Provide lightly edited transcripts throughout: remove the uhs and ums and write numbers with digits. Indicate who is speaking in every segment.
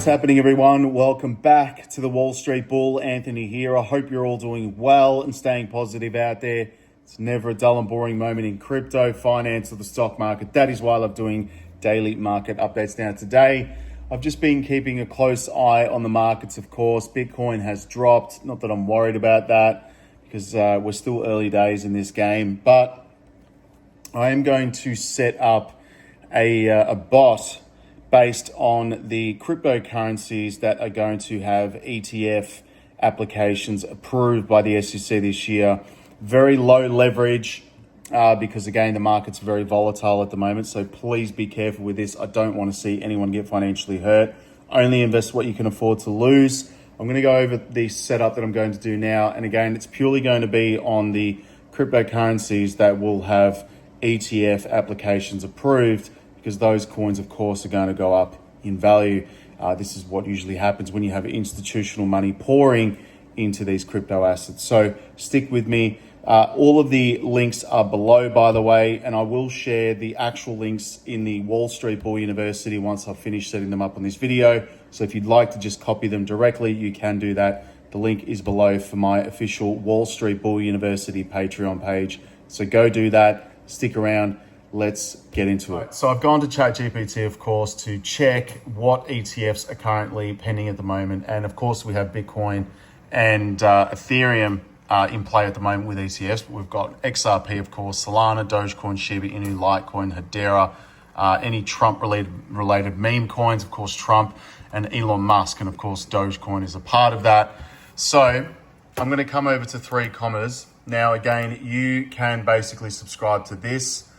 Speaker 1: What's happening, everyone? Welcome back to the Wall Street Bull. Anthony here. I hope you're all doing well and staying positive out there. It's never a dull and boring moment in crypto, finance, or the stock market. That is why I love doing daily market updates. Now today, I've just been keeping a close eye on the markets, of course. Bitcoin has dropped. Not that I'm worried about that because we're still early days in this game. But I am going to set up a bot based on the cryptocurrencies that are going to have ETF applications approved by the SEC this year. Very low leverage because, again, the market's very volatile at the moment. So please be careful with this. I don't want to see anyone get financially hurt. Only invest what you can afford to lose. I'm going to go over the setup that I'm going to do now. And again, it's purely going to be on the cryptocurrencies that will have ETF applications approved, because those coins, of course, are going to go up in value. This is what usually happens when you have institutional money pouring into these crypto assets. So stick with me. All of the links are below, by the way, and I will share the actual links in the Wall Street Bull University once I've finished setting them up on this video. So if you'd like to just copy them directly, you can do that. The link is below for my official Wall Street Bull University Patreon page. So go do that. Stick around. Let's get into it. So I've gone to ChatGPT, of course, to check what ETFs are currently pending at the moment. And of course, we have Bitcoin and Ethereum in play at the moment with ETFs. We've got XRP, of course, Solana, Dogecoin, Shiba Inu, Litecoin, Hedera, any Trump-related meme coins, of course, Trump and Elon Musk. And of course, Dogecoin is a part of that. So I'm going to come over to 3 commas. Now, again, you can basically subscribe to this.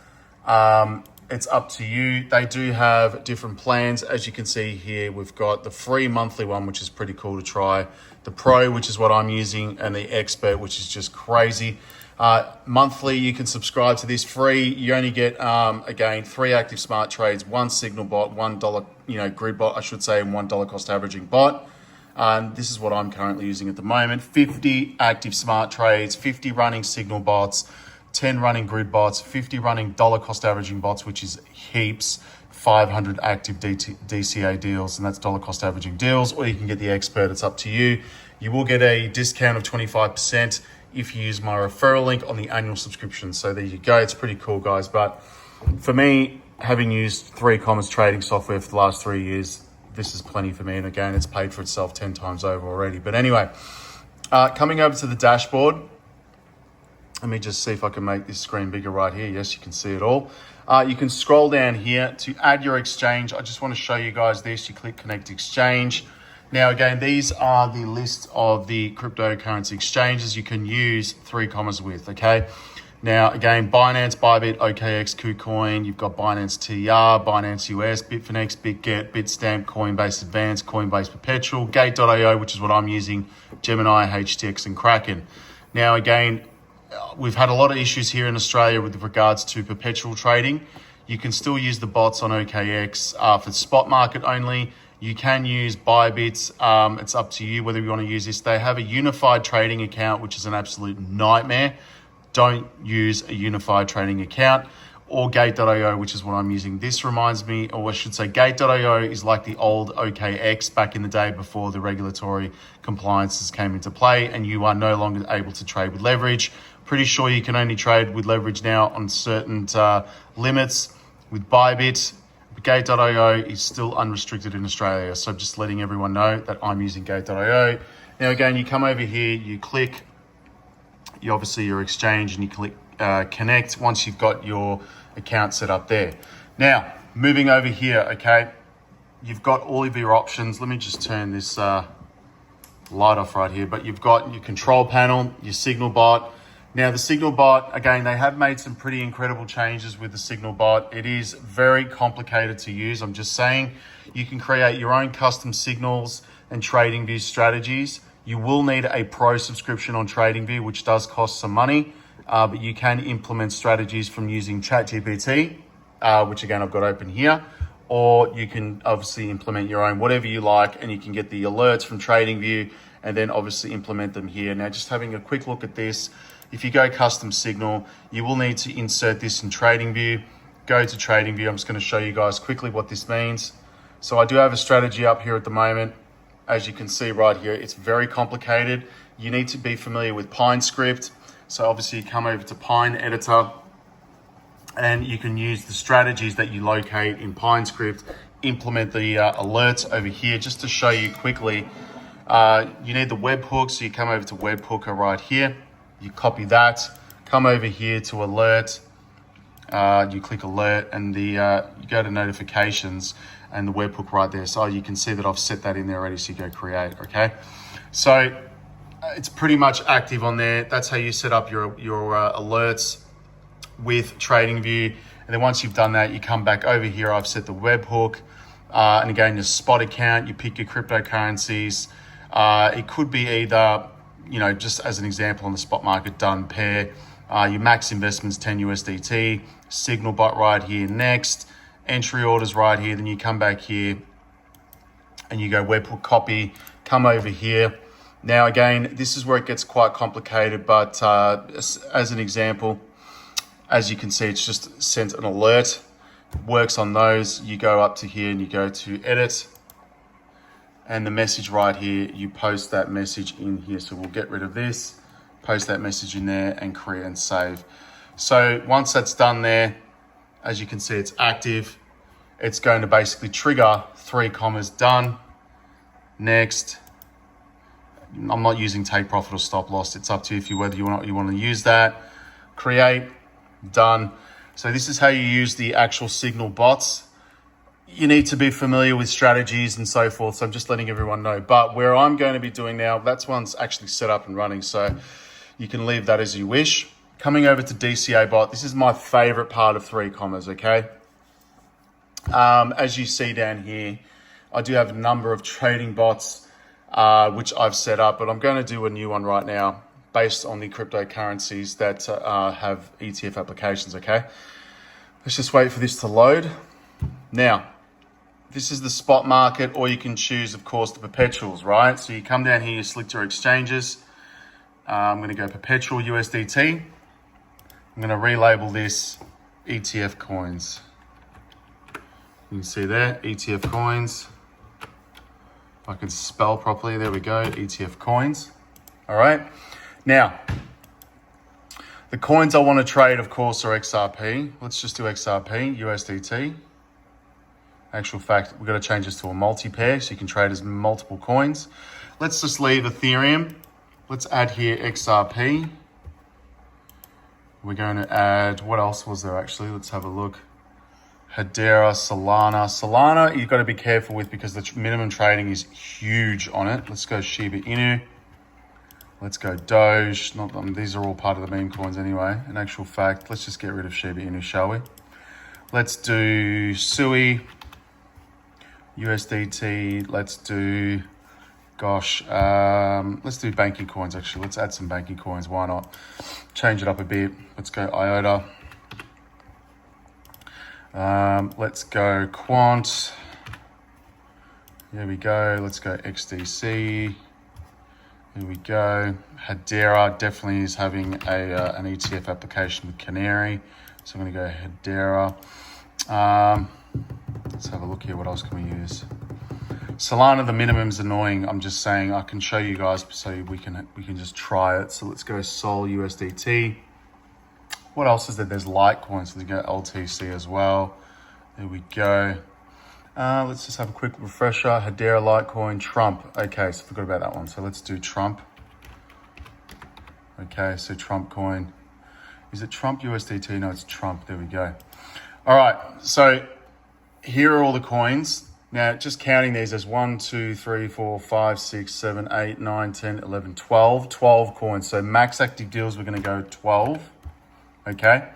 Speaker 1: It's up to you. They do have different plans. As you can see here, we've got the free monthly one, which is pretty cool to try. The Pro, which is what I'm using, and the Expert, which is just crazy. Monthly, you can subscribe to this free. You only get, again, 3 active smart trades, 1 signal bot, $1, grid bot, I should say, and $1 cost averaging bot. This is what I'm currently using at the moment. 50 active smart trades, 50 running signal bots, 10 running grid bots, 50 running dollar cost averaging bots, which is heaps, 500 active DCA deals, and that's dollar cost averaging deals, or you can get the Expert. It's up to you. You will get a discount of 25% if you use my referral link on the annual subscription. So there you go. It's pretty cool, guys. But for me, having used 3 commas trading software for the last 3 years, this is plenty for me. And again, it's paid for itself 10 times over already. But anyway, coming over to the dashboard, let me just see if I can make this screen bigger right here. Yes, you can see it all. You can scroll down here to add your exchange. I just want to show you guys this. You click Connect Exchange. Now, again, these are the list of the cryptocurrency exchanges you can use 3 commas with, okay? Now, again, Binance, Bybit, OKX, KuCoin. You've got Binance TR, Binance US, Bitfinex, BitGet, Bitstamp, Coinbase Advanced, Coinbase Perpetual, Gate.io, which is what I'm using, Gemini, HTX, and Kraken. Now, again, we've had a lot of issues here in Australia with regards to perpetual trading. You can still use the bots on OKX for spot market only. You can use Bybit. It's up to you whether you want to use this. They have a unified trading account, which is an absolute nightmare. Don't use a unified trading account. Or Gate.io, which is what I'm using. This reminds me, or I should say Gate.io is like the old OKX back in the day before the regulatory compliances came into play, and you are no longer able to trade with leverage. Pretty sure you can only trade with leverage now on certain limits with Bybit. Gate.io is still unrestricted in Australia. So just letting everyone know that I'm using Gate.io. Now, again, you come over here, you click, obviously your exchange, and you click connect once you've got your account set up there. Now, moving over here, okay, you've got all of your options. Let me just turn this light off right here, but you've got your control panel, your signal bot. Now, the signal bot, again, they have made some pretty incredible changes with the signal bot. It is very complicated to use. I'm just saying you can create your own custom signals and TradingView strategies. You will need a pro subscription on TradingView, which does cost some money, but you can implement strategies from using ChatGPT, which again, I've got open here, or you can obviously implement your own, whatever you like, and you can get the alerts from TradingView and then obviously implement them here. Now, just having a quick look at this, if you go custom signal, you will need to insert this in TradingView. Go to TradingView. I'm just going to show you guys quickly what this means. So I do have a strategy up here at the moment. As you can see right here, it's very complicated. You need to be familiar with PineScript. So obviously you come over to Pine Editor and you can use the strategies that you locate in PineScript, implement the alerts over here. Just to show you quickly, you need the webhook. So you come over to Webhooker right here. You copy that, come over here to alert. You click alert and you go to notifications and the webhook right there. So you can see that I've set that in there already. So you go create, okay? So it's pretty much active on there. That's how you set up your alerts with TradingView. And then once you've done that, you come back over here. I've set the webhook. And again, your spot account, you pick your cryptocurrencies. It could be either, just as an example on the spot market, done pair. Your max investments 10 USDT, signal bot right here next, entry orders right here. Then you come back here and you go webhook copy, come over here. Now again, this is where it gets quite complicated, but as an example, as you can see, it's just sent an alert, works on those. You go up to here and you go to edit, and the message right here, you post that message in here. So we'll get rid of this, post that message in there and create and save. So once that's done there, as you can see, it's active. It's going to basically trigger 3 commas done. Next. I'm not using take profit or stop loss. It's up to you if whether you want to use that. Create, done. So this is how you use the actual signal bots. You need to be familiar with strategies and so forth. So I'm just letting everyone know. But where I'm going to be doing now, that's one's actually set up and running. So you can leave that as you wish. Coming over to DCA bot. This is my favorite part of 3 commas, okay? As you see down here, I do have a number of trading bots, which I've set up, but I'm going to do a new one right now based on the cryptocurrencies that have ETF applications, okay? Let's just wait for this to load. Now, this is the spot market, or you can choose, of course, the perpetuals, right? So you come down here, you select your exchanges. I'm going to go perpetual USDT. I'm going to relabel this ETF coins. You can see there, ETF coins. If I can spell properly, there we go, ETF coins. All right. Now, the coins I want to trade, of course, are XRP. Let's just do XRP, USDT. Actual fact, we've got to change this to a multi-pair so you can trade as multiple coins. Let's just leave Ethereum. Let's add here XRP. We're going to add, what else was there actually? Let's have a look. Hedera, Solana. Solana, you've got to be careful with because the minimum trading is huge on it. Let's go Shiba Inu. Let's go Doge. These are all part of the meme coins anyway. In actual fact, let's just get rid of Shiba Inu, shall we? Let's do Sui, USDT. Let's do, let's do banking coins actually. Let's add some banking coins. Why not? Change it up a bit. Let's go IOTA. Let's go Quant. There we go. Let's go XDC. Here we go. Hedera definitely is having an ETF application with Canary. So I'm going to go Hedera. Let's have a look here. What else can we use? Solana, the minimum's annoying. I'm just saying I can show you guys so we can just try it. So let's go Sol USDT. What else is there? There's Litecoin, so we go LTC as well. There we go. Let's just have a quick refresher. Hedera, Litecoin, Trump. Okay, so forgot about that one. So let's do Trump. Okay, so Trump coin. Is it Trump USDT? No, it's Trump. There we go. All right, so here are all the coins. Now, just counting these as 1, 2, 3, 4, 5, 6, 7, 8, 9, 10, 11, 12. 12 coins. So max active deals, we're going to go 12. Okay.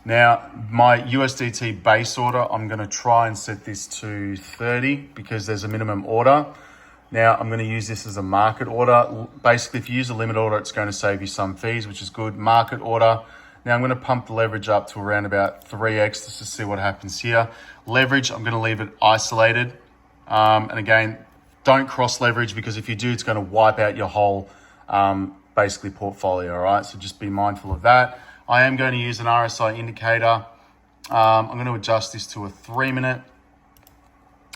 Speaker 1: Now, my USDT base order, I'm going to try and set this to 30 because there's a minimum order. Now, I'm going to use this as a market order. Basically, if you use a limit order, it's going to save you some fees, which is good. Market order. Now, I'm going to pump the leverage up to around about 3x. Let's just see what happens here. Leverage, I'm going to leave it isolated. And again, don't cross leverage because if you do, it's going to wipe out your whole basically portfolio, all right? So just be mindful of that. I am going to use an RSI indicator. I'm going to adjust this to a 3-minute.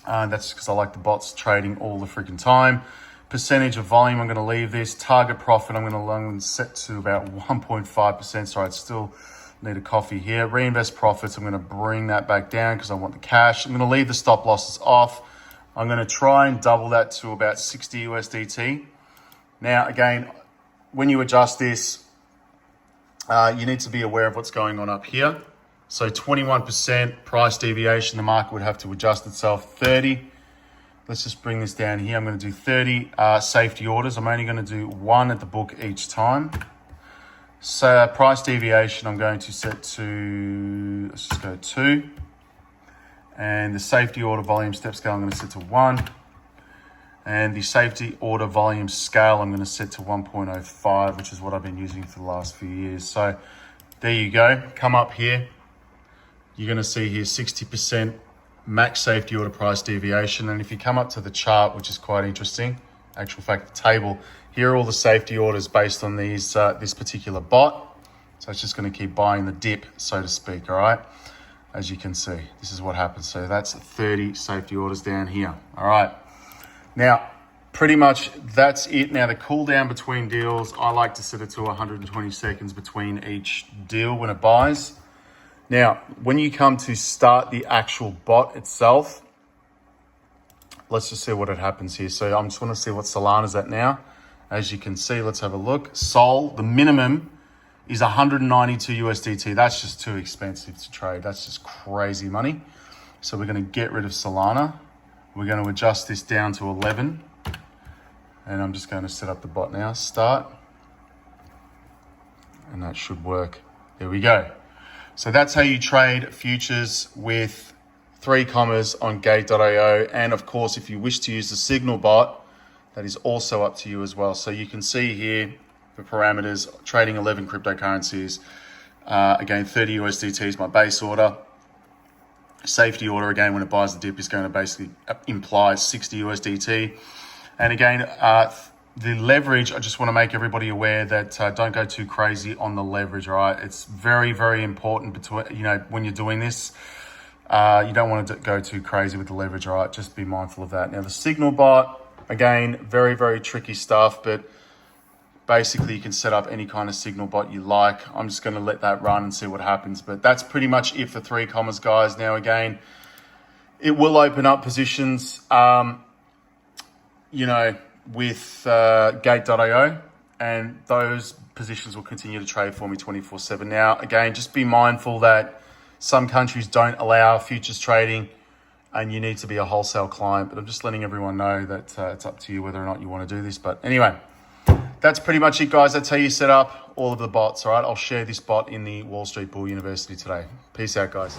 Speaker 1: That's because I like the bots trading all the freaking time. Percentage of volume, I'm going to leave this. Target profit, I'm going to set to about 1.5%. Sorry, I still need a coffee here. Reinvest profits, I'm going to bring that back down because I want the cash. I'm going to leave the stop losses off. I'm going to try and double that to about 60 USDT. Now, again, when you adjust this, you need to be aware of what's going on up here. So 21% price deviation, the market would have to adjust itself. 30. Let's just bring this down here. I'm going to do 30 safety orders. I'm only going to do one at the book each time. So price deviation, I'm going to set to, let's just go 2. And the safety order volume step scale, I'm going to set to 1. And the safety order volume scale, I'm going to set to 1.05, which is what I've been using for the last few years. So there you go. Come up here. You're going to see here 60% max safety order price deviation. And if you come up to the chart, which is quite interesting, actual fact, the table, here are all the safety orders based on these this particular bot. So it's just going to keep buying the dip, so to speak, all right? As you can see, this is what happens. So that's 30 safety orders down here, all right? Now, pretty much that's it. Now, the cool down between deals, I like to set it to 120 seconds between each deal when it buys. Now, when you come to start the actual bot itself, let's just see what it happens here. So I'm just want to see what Solana's at now. As you can see, let's have a look. Sol, the minimum is 192 USDT. That's just too expensive to trade. That's just crazy money. So we're going to get rid of Solana. We're going to adjust this down to 11. And I'm just going to set up the bot now. Start. And that should work. There we go. So that's how you trade futures with 3 commas on Gate.io. And of course, if you wish to use the Signal bot, that is also up to you as well. So you can see here the parameters, trading 11 cryptocurrencies. Again, 30 USDT is my base order. Safety order, again, when it buys the dip, is going to basically imply 60 USDT. And again, the leverage, I just want to make everybody aware that don't go too crazy on the leverage, all right? It's very, very important between, when you're doing this. You don't want to go too crazy with the leverage, all right? Just be mindful of that. Now, the Signal bot, again, very, very tricky stuff, but basically you can set up any kind of Signal bot you like. I'm just going to let that run and see what happens. But that's pretty much it for 3 commas, guys. Now, again, it will open up positions, with Gate.io, and those positions will continue to trade for me 24/7. Now, again, just be mindful that some countries don't allow futures trading and you need to be a wholesale client, but I'm just letting everyone know that it's up to you whether or not you want to do this. But anyway, that's pretty much it, guys. That's how you set up all of the bots, all right? I'll share this bot in the Wall Street Bull University today. Peace out, guys.